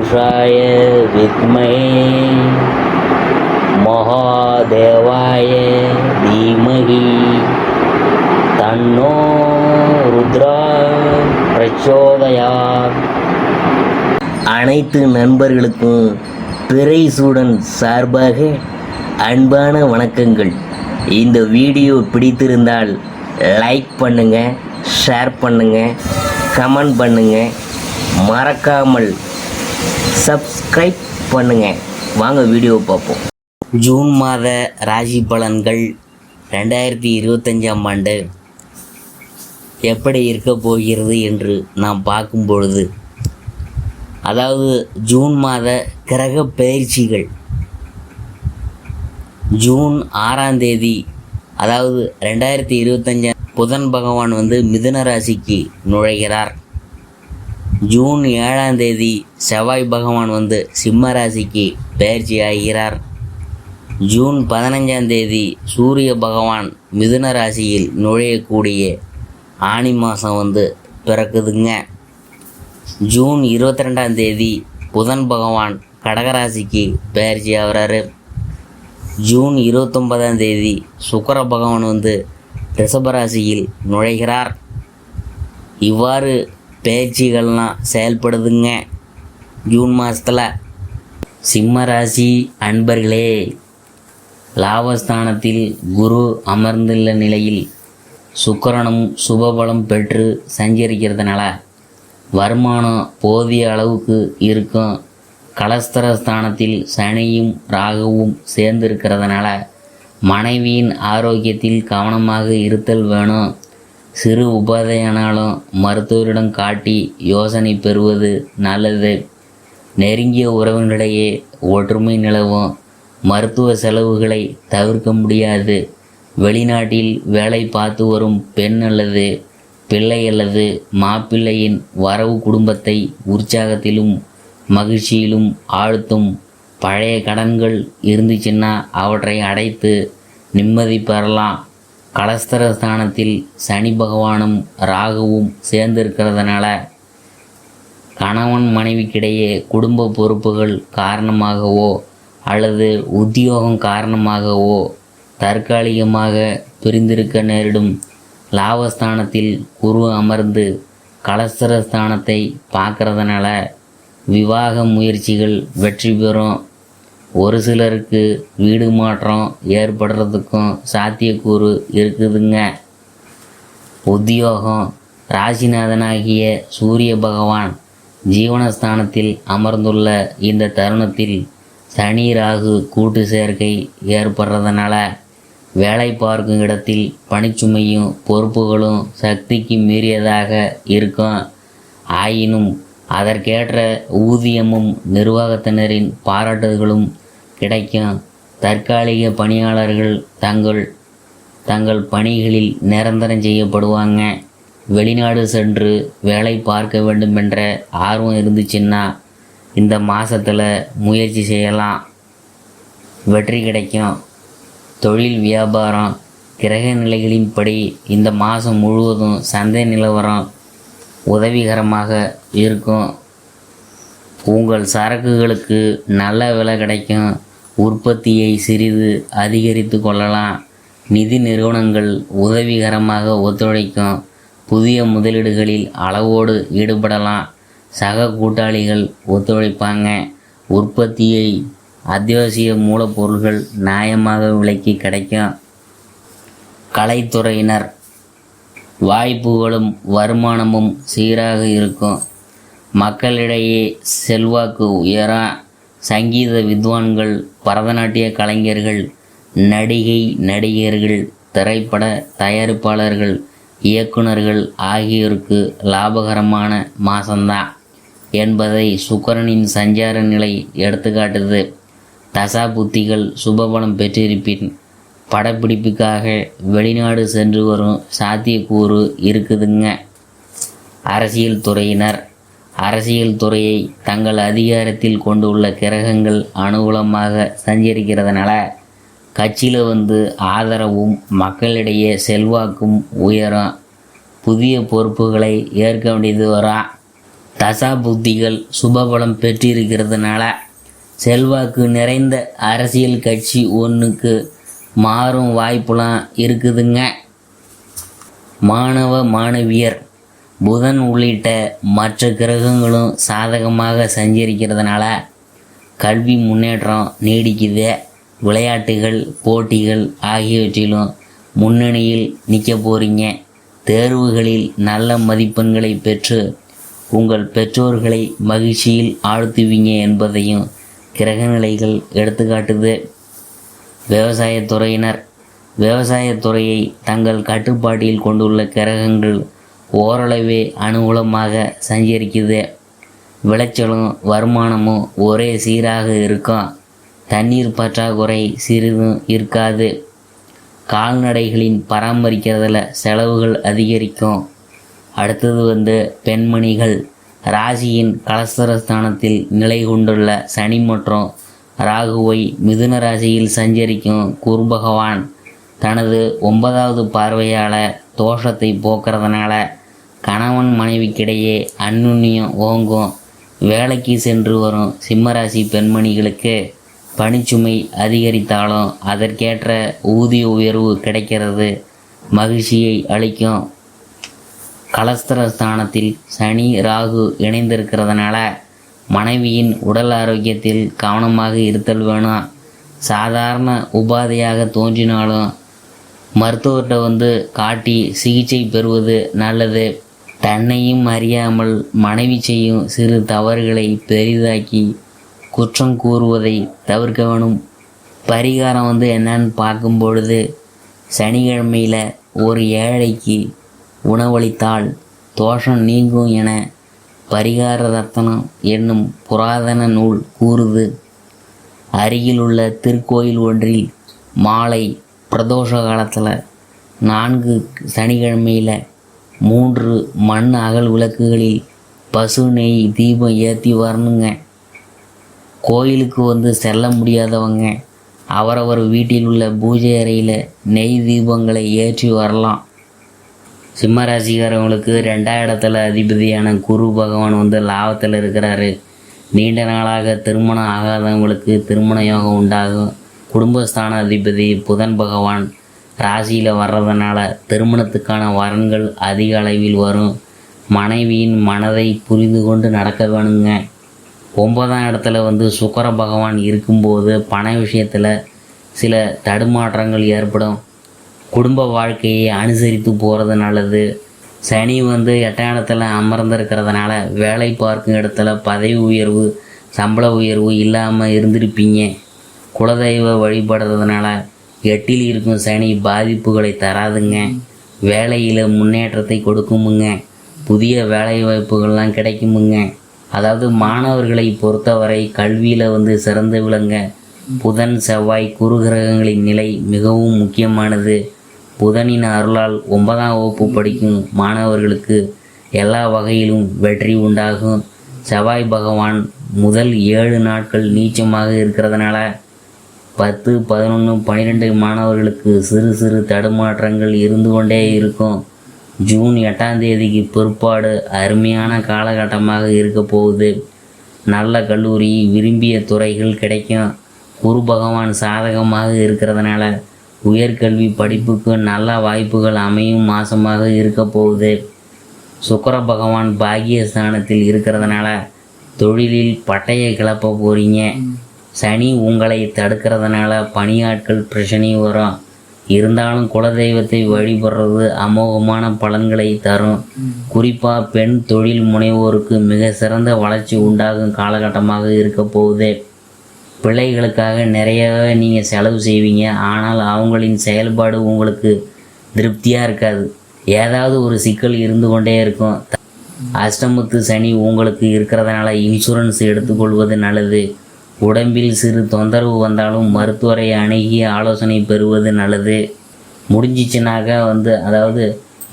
पुरुषाय विद्महे महादेवाय धीमहि तन्नो रुद्रा प्रचोदयात्. அனைத்து நண்பர்களுக்கும் பிறைசூடன் சார்பாக அன்பான வணக்கங்கள். இந்த வீடியோ பிடித்திருந்தால் லைக் பண்ணுங்கள், ஷேர் பண்ணுங்கள், கமெண்ட் பண்ணுங்கள், மறக்காமல் சப்ஸ்கிரைப் பண்ணுங்கள். வாங்க வீடியோ பார்ப்போம். ஜூன் மாத ராசி பலன்கள் 2025ஆம் ஆண்டு எப்படி இருக்க போகிறது என்று நாம் பார்க்கும் பொழுது, அதாவது ஜூன் மாத கிரக பயிற்சிகள் ஜூன் 6ஆம் தேதி, அதாவது 2025 புதன் பகவான் மிதுன ராசிக்கு நுழைகிறார். ஜூன் 7ஆம் தேதி செவ்வாய் பகவான் சிம்ம ராசிக்கு பயிற்சி ஆகிறார். ஜூன் 15ஆம் தேதி சூரிய பகவான் மிதுன ராசியில் நுழையக்கூடிய ஆனி மாதம் பிறக்குதுங்க. ஜூன் 22ஆம் தேதி புதன் பகவான் கடகராசிக்கு பயிற்சி ஆகிறாரு. ஜூன் 29ஆம் தேதி சுக்கிர பகவான் ரிஷபராசியில் நுழைகிறார். இவ்வாறு பயிற்சிகள்லாம் செயல்படுதுங்க ஜூன் மாதத்தில். சிம்ம ராசி அன்பர்களே, லாபஸ்தானத்தில் குரு அமர்ந்துள்ள நிலையில் சுக்கிரனும் சுபபலம் பெற்று சஞ்சரிக்கிறதுனால வருமானம் போதிய அளவுக்கு இருக்கும். கலஸ்தரஸ்தானத்தில் சனியும் ராகுவும் சேர்ந்திருக்கிறதுனால மனைவியின் ஆரோக்கியத்தில் கவனமாக இருத்தல் வேணும். சிறு உபாதையானாலும் மருத்துவரிடம் காட்டி யோசனை பெறுவது நல்லது. நெருங்கிய உறவினரிடையே ஒற்றுமை நிலவும். மருத்துவ செலவுகளை தவிர்க்க முடியாது. வெளிநாட்டில் வேலை பார்த்து வரும் பெண் அல்லது பிள்ளை அல்லது மாப்பிள்ளையின் வரவு குடும்பத்தை உற்சாகத்திலும் மகிழ்ச்சியிலும் ஆழ்த்தும். பழைய கடன்கள் இருந்துச்சுன்னா அவற்றை அடைத்து நிம்மதி பெறலாம். கலஸ்தரஸ்தானத்தில் சனி பகவானும் ராகுவும் சேர்ந்திருக்கிறதுனால கணவன் மனைவிக்கிடையே குடும்ப பொறுப்புகள் காரணமாகவோ அல்லது உத்தியோகம் காரணமாகவோ தற்காலிகமாக பிரிந்திருக்க நேரிடும். லாபஸ்தானத்தில் குரு அமர்ந்து கலஸ்தரஸ்தானத்தை பார்க்கறதுனால விவாக முயற்சிகள் வெற்றி பெறும். ஒரு சிலருக்கு வீடு மாற்றம் ஏற்படுறதுக்கும் சாத்தியக்கூறு இருக்குதுங்க. உத்தியோகம், ராசிநாதனாகிய சூரிய பகவான் ஜீவனஸ்தானத்தில் அமர்ந்துள்ள இந்த தருணத்தில் சனி ராகு கூட்டு சேர்க்கை ஏற்படுறதுனால வேலை பார்க்கும் இடத்தில் பணிச்சுமையும் பொறுப்புகளும் சக்திக்கு மீறியதாக இருக்கும். ஆயினும் அதற்கேற்ற ஊதியமும் நிர்வாகத்தினரின் பாராட்டுகளும் கிடைக்கும். தற்காலிக பணியாளர்கள் தங்கள் பணிகளில் நிரந்தரம் செய்யப்படுவாங்க. வெளிநாடு சென்று வேலை பார்க்க வேண்டுமென்ற ஆர்வம் இருந்துச்சுன்னா இந்த மாதத்தில் முயற்சி செய்யலாம், வெற்றி கிடைக்கும். தொழில் வியாபாரம் கிரக நிலைகளின்படி இந்த மாதம் முழுவதும் சந்தை நிலவரம் உதவிகரமாக இருக்கும். உங்கள் சரக்குகளுக்கு நல்ல விலை கிடைக்கும். உற்பத்தியை சிறிது அதிகரித்து கொள்ளலாம். நிதி நிறுவனங்கள் உதவிகரமாக ஒத்துழைக்கும். புதிய முதலீடுகளில் அளவோடு ஈடுபடலாம். சக கூட்டாளிகள் ஒத்துழைப்பாங்க. உற்பத்தியை அத்தியாவசிய மூலப்பொருட்கள் நியாயமாக விலைக்கு கிடைக்கும். கலைத்துறையினர் வாய்ப்புகளும் வருமானமும் சீராக இருக்கும். மக்களிடையே செல்வாக்கு உயரும். சங்கீத வித்வான்கள், பரதநாட்டிய கலைஞர்கள், நடிகை நடிகர்கள், திரைப்பட தயாரிப்பாளர்கள், இயக்குநர்கள் ஆகியோருக்கு லாபகரமான மாதம்தான் என்பதை சுக்கிரனின் சஞ்சார நிலை எடுத்துக்காட்டுது. தசா புத்திகள் சுபபலம் பெற்றிருப்பின் படப்பிடிப்புக்காக வெளிநாடு சென்று வரும் சாத்தியக்கூறு இருக்குதுங்க. அரசியல் துறையினர் அரசியல் துறையை தங்கள் அதிகாரத்தில் கொண்டுள்ள கிரகங்கள் அனுகூலமாக சஞ்சரிக்கிறதுனால கட்சியில் ஆதரவும் மக்களிடையே செல்வாக்கும் உயரும். புதிய பொறுப்புகளை ஏற்க வேண்டியது வரா. தசா புத்திகள் சுபபலம் பெற்றிருக்கிறதுனால செல்வாக்கு நிறைந்த அரசியல் கட்சி ஒன்றுக்கு மாறும் வாய்ப்புலாம் இருக்குதுங்க. மாணவ மாணவியர் புதன் உள்ளிட்ட மற்ற கிரகங்களும் சாதகமாக சஞ்சரிக்கிறதுனால கல்வி முன்னேற்றம் நீடிக்குது. விளையாட்டுகள் போட்டிகள் ஆகியவற்றிலும் முன்னணியில் நிற்க போகிறீங்க. தேர்வுகளில் நல்ல மதிப்பெண்களை பெற்று உங்கள் பெற்றோர்களை மகிழ்ச்சியில் ஆழ்த்துவீங்க என்பதையும் கிரகநிலைகள் எடுத்துக்காட்டுது. விவசாயத்துறையினர் விவசாயத்துறையை தங்கள் கட்டுப்பாட்டில் கொண்டுள்ள கிரகங்கள் ஓரளவே அனுகூலமாக சஞ்சரிக்குது. விளைச்சலும் வருமானமும் ஒரே சீராக இருக்கும். தண்ணீர் பற்றாக்குறை சிறிதும் இருக்காது. கால்நடைகளின் பராமரிக்கிறதுல செலவுகள் அதிகரிக்கும். அடுத்தது பெண்மணிகள் ராசியின் கலஸ்தரஸ்தானத்தில் நிலை கொண்டுள்ள சனி மற்றும் ராகுவை மிதுன ராசியில் சஞ்சரிக்கும் குரு பகவான் தனது 9வது பார்வையால் தோஷத்தை போக்குறதுனால கணவன் மனைவிக்கிடையே அந்யுன்யம் ஓங்கும். வேலைக்கு சென்று வரும் சிம்மராசி பெண்மணிகளுக்கு பணிச்சுமை அதிகரித்தாலும் அதற்கேற்ற ஊதிய உயர்வு கிடைக்கிறது மகிழ்ச்சியை அளிக்கும். கலஸ்தரஸ்தானத்தில் சனி ராகு இணைந்திருக்கிறதுனால மனைவியின் உடல் ஆரோக்கியத்தில் கவனமாக இருத்தல் வேணும். சாதாரண உபாதையாக தோன்றினாலும் மருத்துவர்கிட்ட காட்டி சிகிச்சை பெறுவது நல்லது. தன்னையும் அறியாமல் மனைவி செய்யும் சிறு தவறுகளை பெரிதாக்கி குற்றம் கூறுவதை தவிர்க்க வேணும். பரிகாரம் என்னன்னு பார்க்கும் பொழுது சனிக்கிழமையில் ஒரு ஏழைக்கு உணவளித்தால் தோஷம் நீங்கும் என பரிகார ரத்னம் என்னும் புராதன நூல் கூறுது. அருகிலுள்ள திருக்கோயில் ஒன்றில் மாலை பிரதோஷ காலத்தில் 4 சனிக்கிழமையில் 3 மண் அகல் விளக்குகளில் பசு நெய் தீபம் ஏற்றி வரணுங்க. கோயிலுக்கு செல்ல முடியாதவங்க அவரவர் வீட்டில் உள்ள பூஜை அறையில் நெய் தீபங்களை ஏற்றி வரலாம். சிம்மராசிக்காரவங்களுக்கு 2ஆம் இடத்துல அதிபதியான குரு பகவான் லாபத்தில் இருக்கிறாரு. நீண்ட நாளாக திருமணம் ஆகாதவங்களுக்கு திருமண யோகம் உண்டாகும். குடும்பஸ்தான அதிபதி புதன் பகவான் ராசியில் வர்றதுனால திருமணத்துக்கான வரன்கள் அதிக அளவில் வரும். மனைவியின் மனதை புரிந்து கொண்டு நடக்க வேணுங்க. 9ஆம் இடத்துல சுக்கிர பகவான் இருக்கும்போது பண விஷயத்தில் சில தடுமாற்றங்கள் ஏற்படும். குடும்ப வாழ்க்கையை அனுசரித்து போகிறது நல்லது. சனி 8ஆம் இடத்துல அமர்ந்திருக்கிறதுனால வேலை பார்க்கும் இடத்துல பதவி உயர்வு சம்பள உயர்வு இல்லாமல் இருந்திருப்பீங்க. குலதெய்வ வழிபடுறதுனால 8இல் இருக்கும் சனி பாதிப்புகளை தராதுங்க. வேலையில் முன்னேற்றத்தை கொடுக்குமுங்க. புதிய வேலை வாய்ப்புகள்லாம் கிடைக்குமுங்க. அதாவது மாணவர்களை பொறுத்தவரை கல்வியில் சிறந்து விளங்க புதன் செவ்வாய் குரு கிரகங்களின் நிலை மிகவும் முக்கியமானது. புதனின் அருளால் 9ஆம் வகுப்பு படிக்கும் மாணவர்களுக்கு எல்லா வகையிலும் வெற்றி உண்டாகும். செவ்வாய் பகவான் முதல் 7 நாட்கள் நீச்சமாக இருக்கிறதுனால 10, 11, 12 மாணவர்களுக்கு சிறு சிறு தடுமாற்றங்கள் இருந்து கொண்டே இருக்கும். ஜூன் 8ஆம் தேதிக்கு பிற்பாடு அருமையான காலகட்டமாக இருக்க போகுது. நல்ல கல்லூரி விரும்பிய துறைகள் கிடைக்கும். குரு பகவான் சாதகமாக இருக்கிறதுனால உயர்கல்வி படிப்புக்கு நல்ல வாய்ப்புகள் அமையும் மாதமாக இருக்க போகுது. சுக்கிர பகவான் பாக்கியஸ்தானத்தில் இருக்கிறதுனால தொழிலில் பட்டையை கிளப்ப போகிறீங்க. சனி உங்களை தடுக்கிறதுனால பணியாட்கள் பிரச்சனை வரும். இருந்தாலும் குலதெய்வத்தை வழிபடுறது அமோகமான பலன்களை தரும். குறிப்பாக பெண் தொழில் முனைவோருக்கு மிக சிறந்த வளர்ச்சி உண்டாகும் காலகட்டமாக இருக்க போகுது. பிள்ளைகளுக்காக நிறையவே நீங்கள் செலவு செய்வீங்க. ஆனால் அவங்களின் செயல்பாடு உங்களுக்கு திருப்தியாக இருக்காது. ஏதாவது ஒரு சிக்கல் இருந்து கொண்டே இருக்கும். அஷ்டமத்து சனி உங்களுக்கு இருக்கிறதுனால இன்சூரன்ஸ் எடுத்துக்கொள்வது நல்லது. உடம்பில் சிறு தொந்தரவு வந்தாலும் மருத்துவரை அணுகி ஆலோசனை பெறுவது நல்லது. முடிஞ்சிச்சுனாக்க அதாவது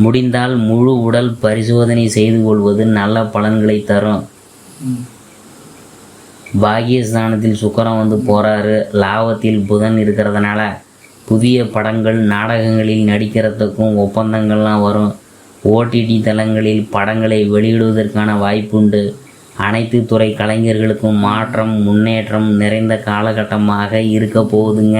முடிந்தால் முழு உடல் பரிசோதனை செய்து கொள்வது நல்ல பலன்களை தரும். பாகியஸ்தானத்தில் சுக்கிரன் போகிறாரு. லாபத்தில் புதன் இருக்கிறதுனால புதிய படங்கள் நாடகங்களில் நடிக்கிறதுக்கும் ஒப்பந்தங்கள்லாம் வரும். ஓடிடி தளங்களில் படங்களை வெளியிடுவதற்கான வாய்ப்புண்டு. அனைத்து துறை கலைஞர்களுக்கும் மாற்றம் முன்னேற்றம் நிறைந்த காலகட்டமாக இருக்க போகுதுங்க.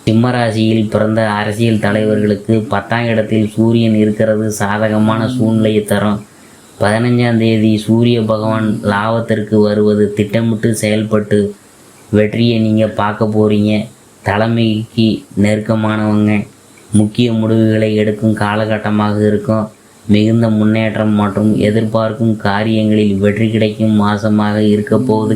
சிம்மராசியில் பிறந்த அரசியல் தலைவர்களுக்கு 10ஆம் இடத்தில் சூரியன் இருக்கிறது சாதகமான சூழ்நிலையை தரும். 15ஆம் தேதி சூரிய பகவான் லாபத்திற்கு வருவது திட்டமிட்டு செயல்பட்டு வெற்றியை நீங்கள் பார்க்க போகிறீங்க. தலைமைக்கு நெருக்கமானவங்க முக்கிய முடிவுகளை எடுக்கும் காலகட்டமாக இருக்கும். மிகுந்த முன்னேற்றம் மற்றும் எதிர்பார்க்கும் காரியங்களில் வெற்றி கிடைக்கும் மாதமாக இருக்க போகுது.